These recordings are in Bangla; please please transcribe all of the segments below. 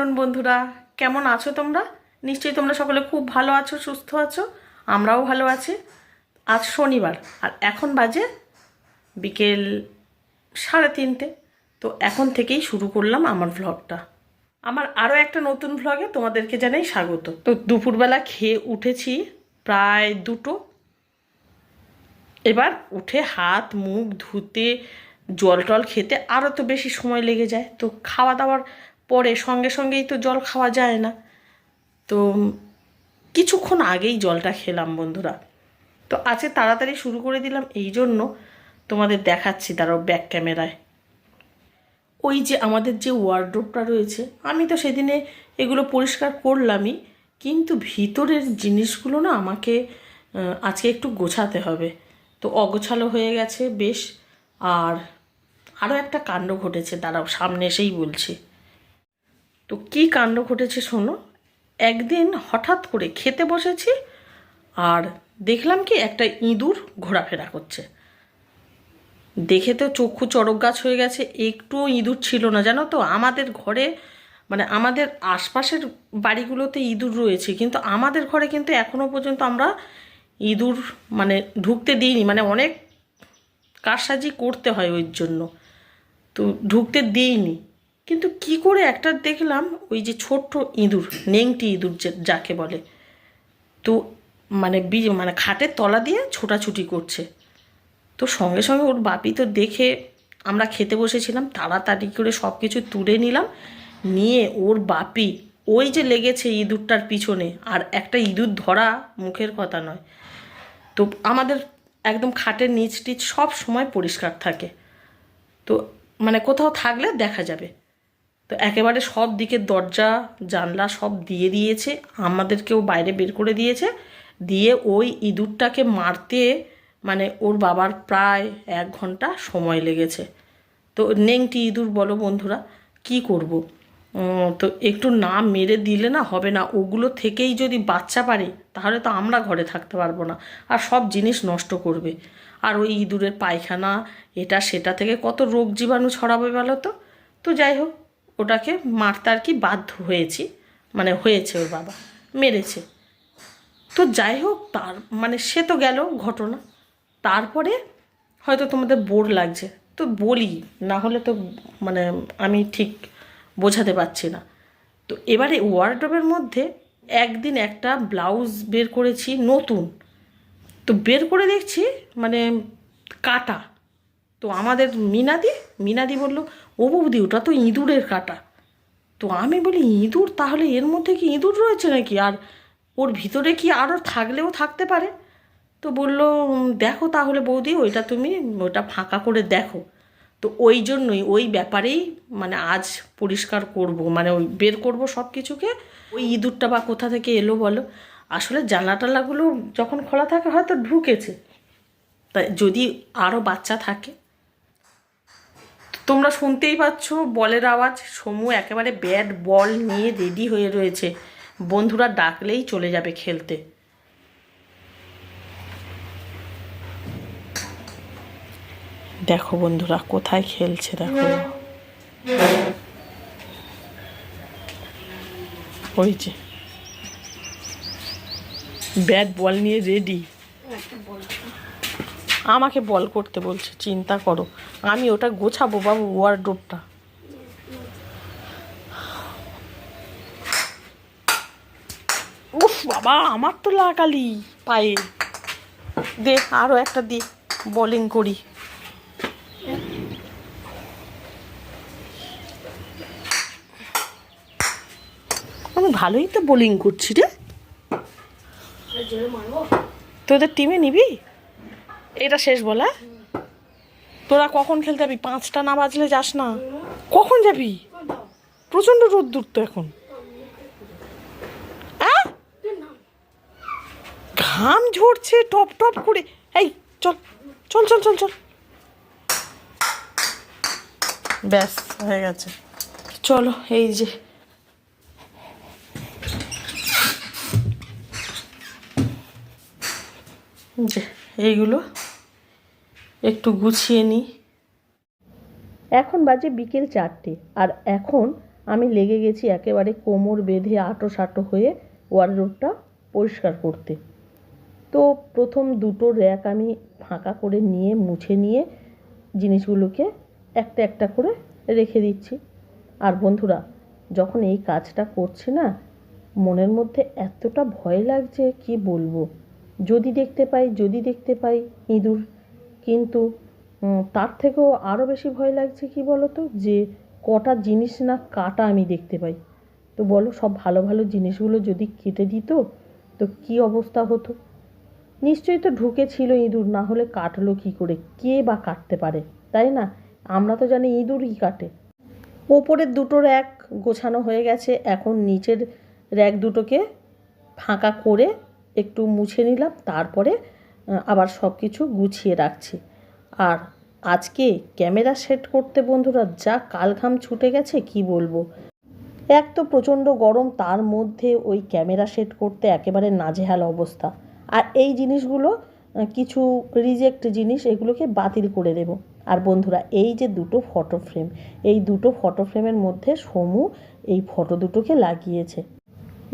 আফটারনুন বন্ধুরা, কেমন আছো তোমরা? নিশ্চয়ই তোমরা সকলে খুব ভালো আছো, সুস্থ আছো। আমরাও ভালো আছি। আজ শনিবার আর এখন বাজে বিকেল 3:30। তো এখন থেকেই শুরু করলাম আমার ভ্লগটা। আমার আরও একটা নতুন ভ্লগে তোমাদেরকে জানাই স্বাগত। তো দুপুরবেলা খেয়ে উঠেছি প্রায় 2টো। এবার উঠে হাত মুখ ধুতে, জল টল খেতে আরও তো বেশি সময় লেগে যায়। তো খাওয়া দাওয়ার পরে সঙ্গে সঙ্গেই তো জল খাওয়া যায় না। তো কিছুক্ষণ আগেই জলটা খেলাম বন্ধুরা। তো আজকে তাড়াতাড়ি শুরু করে দিলাম, এই জন্য তোমাদের দেখাচ্ছি তারাও ব্যাক ক্যামেরায়। ওই যে আমাদের যে ওয়ার্ডরোবটা রয়েছে, আমি তো সেদিনে এগুলো পরিষ্কার করলামই, কিন্তু ভিতরের জিনিসগুলো না আমাকে আজকে একটু গোছাতে হবে। তো অগোছালো হয়ে গেছে বেশ। আর আরও একটা কাণ্ড ঘটেছে, দাঁড়াও সামনে এসেই বলছি। তো কী কাণ্ড ঘটেছে শোনো। একদিন হঠাৎ করে খেতে বসেছি আর দেখলাম কি একটা ইঁদুর ঘোরাফেরা করছে। দেখে তো চক্ষু চড়ক গাছ হয়ে গেছে। একটুও ইঁদুর ছিল না জানো তো। আমাদের ঘরে মানে আমাদের আশপাশের বাড়িগুলোতে ইঁদুর রয়েছে, কিন্তু আমাদের ঘরে কিন্তু এখনও পর্যন্ত আমরা ইঁদুর মানে ঢুকতে দিইনি। মানে অনেক কারসাজি করতে হয় ওই জন্য, তো ঢুকতে দিইনি। কিন্তু কি করে একটা দেখলাম, ওই যে ছোট্ট ইঁদুর, নেংটি ইঁদুর যাকে বলে, তো মানে মানে খাটের তলা দিয়ে ছোটাছুটি করছে। তো সঙ্গে সঙ্গে ওর বাপি তো দেখে, আমরা খেতে বসেছিলাম, তাড়াতাড়ি করে সব কিছু তুলে নিলাম, নিয়ে ওর বাপি ওই যে লেগেছে ইঁদুরটার পিছনে। আর একটা ইঁদুর ধরা মুখের কথা নয়। তো আমাদের একদম খাটের নিচ টিচ সব সময় পরিষ্কার থাকে, তো মানে কোথাও থাকলে দেখা যাবে। তো একেবারে সব দিকের দরজা জানলা সব দিয়ে দিয়েছে, আমাদেরকেও বাইরে বের করে দিয়েছে। দিয়ে ওই ইঁদুরটাকে মারতে মানে ওর বাবার প্রায় 1 ঘন্টা সময় লেগেছে। তো নেংটি ইঁদুর বলো বন্ধুরা, কি করব। তো একটু না মেরে দিলে না হবে না। ওগুলো থেকেই যদি বাচ্চা পারে তাহলে তো আমরা ঘরে থাকতে পারবো না, আর সব জিনিস নষ্ট করবে। আর ওই ইঁদুরের পায়খানা এটা সেটা থেকে কত রোগ জীবাণু ছড়াবে বলো তো। তো যাই হোক, ওটাকে মারতে আর কি বাধ্য হয়েছি, মানে হয়েছে, ওর বাবা মেরেছে। তো যাই হোক, তার মানে সে তো গেল ঘটনা। তারপরে হয়তো তোমাদের বোর লাগছে, তো বলি, না হলে তো মানে আমি ঠিক বোঝাতে পারছি না। তো এবারে ওয়ার্ডরোবের মধ্যে একদিন একটা ব্লাউজ বের করেছি নতুন। তো বের করে দেখছি মানে কাটা। তো আমাদের মিনাদি বলল, ও বৌদি ওটা তো ইঁদুরের কাটা। তো আমি বলি, ইঁদুর? তাহলে এর মধ্যে কি ইঁদুর রয়েছে নাকি? আর ওর ভিতরে কি আরও থাকলেও থাকতে পারে। তো বলল, দেখো তাহলে বৌদি, ওইটা তুমি ওটা ফাঁকা করে দেখো। তো ওই জন্যই ওই ব্যাপারেই মানে আজ পরিষ্কার করব, মানে ওই বের করব সব কিছুকে। ওই ইঁদুরটা বা কোথা থেকে এলো বলো। আসলে জানলা টালাগুলো যখন খোলা থাকে হয়তো ঢুকেছে, তাই যদি আরও বাচ্চা থাকে। তোমরা শুনতেই পাচ্ছ বলের আওয়াজ। সমু একেবারে ব্যাট বল নিয়ে রেডি হয়ে রয়েছে, বন্ধুরা ডাকলেই চলে যাবে খেলতে। দেখো বন্ধুরা কোথায় খেলছে, দেখো ওই যে ব্যাট বল নিয়ে রেডি। আমাকে বল করতে বলছে, চিন্তা করো। আমি ওটা গোছাবো বাবু, ওয়ার্ডরোবটা। উফ বাবা, আমার তো লাগালি পায়ে। দে আরও একটা দিয়ে বোলিং করি। আমি ভালোই তো বোলিং করছি রে। তোদের টিমে নিবি? এটা শেষ বলা। তোরা কখন খেলতে যাবি? 5টা না বাজলে যাস না। কখন যাবি? প্রচণ্ড রোদ্দুর তো এখন। ঘাম ঝরছে টপ টপ করে। এই চল চল চল চল চল, ব্যাস হয়ে গেছে। চলো, এই যে এইগুলো একটু গুছিয়ে নিই। এখন বাজে বিকেল 4টে, আর এখন আমি লেগে গেছি একেবারে কোমর বেঁধে আঁটো সাঁটো হয়ে ওয়ারড্রোবটা পরিষ্কার করতে। তো প্রথম দুটো র্যাক আমি ফাঁকা করে নিয়ে মুছে নিয়ে জিনিসগুলোকে একটা একটা করে রেখে দিচ্ছি। আর বন্ধুরা, যখন এই কাজটা করছি না, মনের মধ্যে এতটা ভয় লাগছে কি বলবো। যদি দেখতে পাই ইঁদুর, কিন্তু তার থেকেও আরও বেশি ভয় লাগছে কি বলো তো, যে কটা জিনিস না কাটা আমি দেখতে পাই। তো বলো, সব ভালো ভালো জিনিসগুলো যদি কেটে দিত তো কী অবস্থা হতো। নিশ্চয়ই তো ঢুকেছিল ইঁদুর, না হলে কাটলো কী করে, কে বা কাটতে পারে, তাই না? আমরা তো জানি ইঁদুরই কাটে। ওপরের দুটো র্যাক গোছানো হয়ে গেছে, এখন নিচের র্যাক দুটোকে ফাঁকা করে একটু মুছে নিলাম, তারপরে আবার সব কিছু গুছিয়ে রাখছি। আর আজকে ক্যামেরা সেট করতে বন্ধুরা যা কালঘাম ছুটে গেছে কি বলবো। এক তো প্রচণ্ড গরম, তার মধ্যে ওই ক্যামেরা সেট করতে একেবারে নাজেহাল অবস্থা। আর এই জিনিসগুলো কিছু রিজেক্ট জিনিস, এগুলোকে বাতিল করে দেব। আর বন্ধুরা, এই যে দুটো ফটো ফ্রেম, এই দুটো ফটো ফ্রেমের মধ্যে সমু এই ফটো দুটোকে লাগিয়েছে,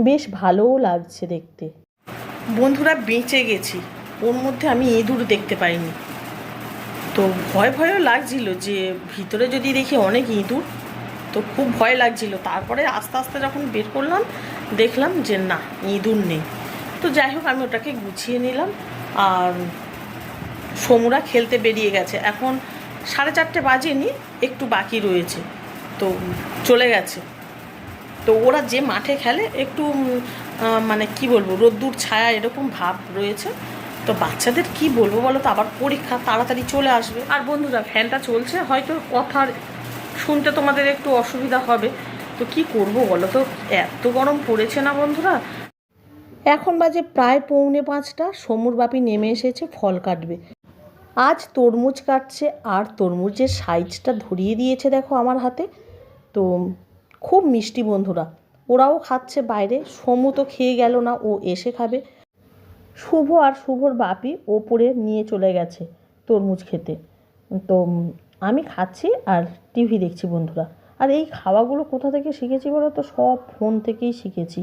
বেশ ভালোও লাগছে দেখতে। বন্ধুরা, বেঁচে গেছি, ওর মধ্যে আমি ইঁদুর দেখতে পাইনি। তো ভয়ও লাগছিল যে ভিতরে যদি দেখি অনেক ইঁদুর, তো খুব ভয় লাগছিল। তারপরে আস্তে আস্তে যখন বের করলাম, দেখলাম যে না, ইঁদুর নেই। তো যাই হোক, আমি ওটাকে গুছিয়ে নিলাম। আর সমুরা খেলতে বেরিয়ে গেছে, এখন 4:30 বাজেনি, একটু বাকি রয়েছে, তো চলে গেছে। তো ওরা যে মাঠে খেলে একটু মানে কি বলবো, রোদ্দুর ছায়া এরকম ভাব রয়েছে। তো বাচ্চাদের কি বলবো বলো তো, আবার পরীক্ষা, তাড়াতাড়ি চলে আসবে। আর বন্ধুরা, ফ্যানটা চলছে, হয়তো কথার শুনতে তোমাদের একটু অসুবিধা হবে। তো কি করব বলো তো, এত গরম পড়েছে না বন্ধুরা। এখন বাজে প্রায় 4:45, সমুর বাপি নেমে এসেছে ফল কাটবে। আজ তরমুজ কাটছে, আর তরমুজের সাইজটা ধরিয়ে দিয়েছে দেখো আমার হাতে। তো খুব মিষ্টি বন্ধুরা, ওরাও খাচ্ছে বাইরে। সমু তো খেয়ে গেল না, ও এসে খাবে। শুভ আর শুভর বাপি ওপরে নিয়ে চলে গেছে তরমুজ খেতে। তো আমি খাচ্ছি আর টিভি দেখছি বন্ধুরা। আর এই খাওয়াগুলো কোথা থেকে শিখেছি বলো তো, সব ফোন থেকেই শিখেছি।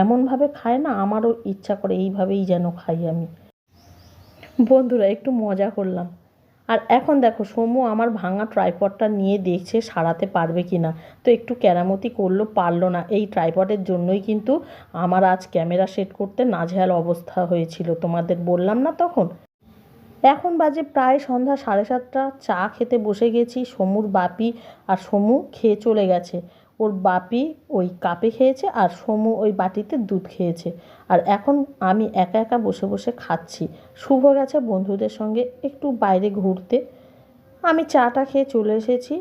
এমনভাবে খায় না, আমারও ইচ্ছা করে এইভাবেই যেন খাই আমি। বন্ধুরা, একটু মজা করলাম। আর এখন দেখো, সমু আমার ভাঙা ট্রাইপডটা নিয়ে দেখছে সারাতে পারবে কি না। তো একটু কেরামতি করলো, পারলো না। এই ট্রাইপডের জন্যই কিন্তু আমার আজ ক্যামেরা সেট করতে নাজেহাল অবস্থা হয়েছিল, তোমাদের বললাম না তখন। এখন বাজে প্রায় সন্ধ্যা 7:30, চা খেতে বসে গেছি। সমুর বাপি আর সমু খেয়ে চলে গেছে। ওর বাপি ওই কাপে খেয়েছে, আর সমু ওই বাটিতে দুধ খেয়েছে। আর এখন আমি একা একা বসে বসে খাচ্ছি। শুভ গেছে বন্ধুদের সঙ্গে একটু বাইরে ঘুরতে। আমি চাটা খেয়ে চলে এসেছি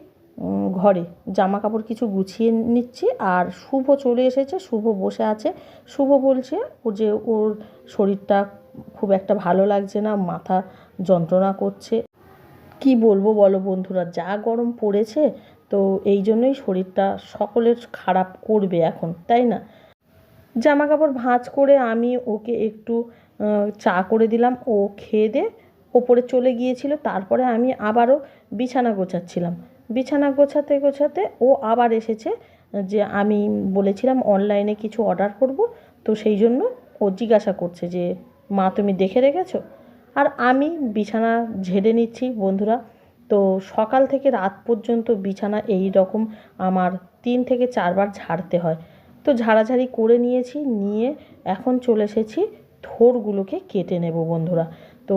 ঘরে, জামা কাপড় কিছু গুছিয়ে নিচ্ছি। আর শুভ চলে এসেছে, শুভ বসে আছে। শুভ বলছে ও যে ওর শরীরটা খুব একটা ভালো লাগছে না, মাথা যন্ত্রণা করছে। কি বলবো বলো বন্ধুরা, যা গরম পড়েছে, তো এই জন্যই শরীরটা সকলের খারাপ করবে এখন, তাই না? জামা কাপড় ভাঁজ করে আমি ওকে একটু চা করে দিলাম, ও খেয়ে দিয়ে ওপরে চলে গিয়েছিল। তারপরে আমি আবারও বিছানা গোছাচ্ছিলাম। বিছানা গোছাতে গোছাতে ও আবার এসেছে, যে আমি বলেছিলাম অনলাইনে কিছু অর্ডার করব। তো সেই জন্য ও জিজ্ঞাসা করছে যে মা, তুমি দেখে রেখেছো? আর আমি বিছানা ঝেড়ে নিচ্ছি বন্ধুরা। তো সকাল থেকে রাত পর্যন্ত বিছানা এই রকম আমার 3 থেকে 4 বার ঝাড়তে হয়। তো ঝাড়াঝাড়ি করে নিয়েছি, নিয়ে এখন চলে এসেছি থোড়গুলোকে কেটে নেব বন্ধুরা। তো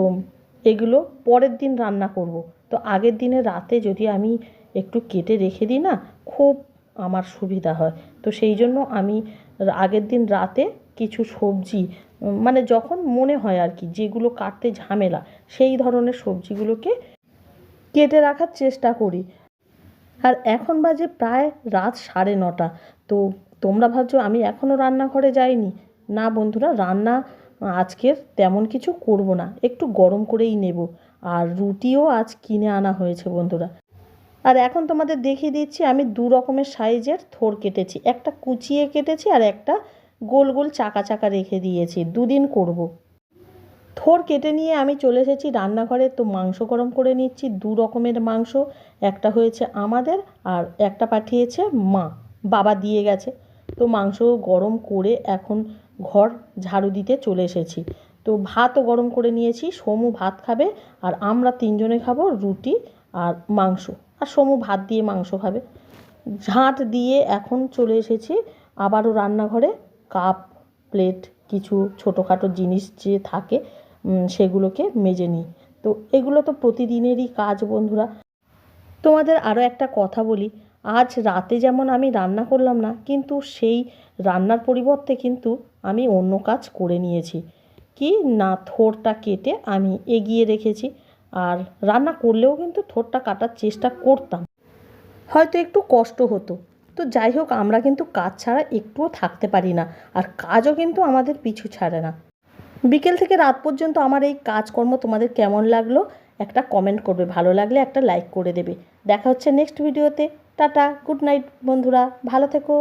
এগুলো পরের দিন রান্না করব। তো আগের দিনে রাতে যদি আমি একটু কেটে রেখে দিই না, খুব আমার সুবিধা হয়। তো সেই জন্য আমি আগের দিন রাতে কিছু সবজি, মানে যখন মনে হয় আর কি, যেগুলো কাটতে ঝামেলা, সেই ধরনের সবজিগুলোকে কেটে রাখার চেষ্টা করি। আর এখন বাজে প্রায় রাত 9:30। তো তোমরা ভাবছো আমি এখনও রান্নাঘরে যাইনি। না বন্ধুরা, রান্না আজকের তেমন কিছু করব না, একটু গরম করেই নেব। আর রুটিও আজ কিনে আনা হয়েছে বন্ধুরা। আর এখন তোমাদের দেখিয়ে দিচ্ছি, আমি 2 রকমের সাইজের থোড় কেটেছি, একটা কুচিয়ে কেটেছি আর একটা গোল গোল চাকা চাকা রেখে দিয়েছি, 2 দিন করব। থোড় কেটে নিয়ে আমি চলে এসেছি রান্নাঘরে। তো মাংস গরম করে নিচ্ছি, 2 রকমের মাংস। একটা হয়েছে আমাদের, আর একটা পাঠিয়েছে মা। বাবা দিয়ে গেছে। তো মাংস গরম করে এখন ঘর ঝাড়ু দিতে চলে এসেছি। তো ভাতও গরম করে নিয়েছি, সমু ভাত খাবে আর আমরা তিনজনে খাবো রুটি আর মাংস, আর সমু ভাত দিয়ে মাংস খাবে। ঝাঁট দিয়ে এখন চলে এসেছি আবারও রান্নাঘরে, কাপ প্লেট কিছু ছোটোখাটো জিনিস যে থাকে সেগুলোকে মেজে নিই। তো এগুলো তো প্রতিদিনেরই কাজ বন্ধুরা। তোমাদের আরও একটা কথা বলি, আজ রাতে যেমন আমি রান্না করলাম না, কিন্তু সেই রান্নার পরিবর্তে কিন্তু আমি অন্য কাজ করে নিয়েছি। কি না, থোড়টা কেটে আমি এগিয়ে রেখেছি। আর রান্না করলেও কিন্তু থোড়টা কাটার চেষ্টা করতাম, হয়তো একটু কষ্ট হতো। তো যাই হোক, আমরা কিন্তু কাজ ছাড়া একটুও থাকতে পারি না, আর কাজও কিন্তু আমাদের পিছু ছাড়ে না। বিকেল থেকে রাত পর্যন্ত আমার এই কাজকর্ম তোমাদের কেমন লাগলো একটা কমেন্ট করবে, ভালো লাগলে একটা লাইক করে দেবে। দেখা হচ্ছে নেক্সট ভিডিওতে। টাটা, গুড নাইট বন্ধুরা, ভালো থেকো।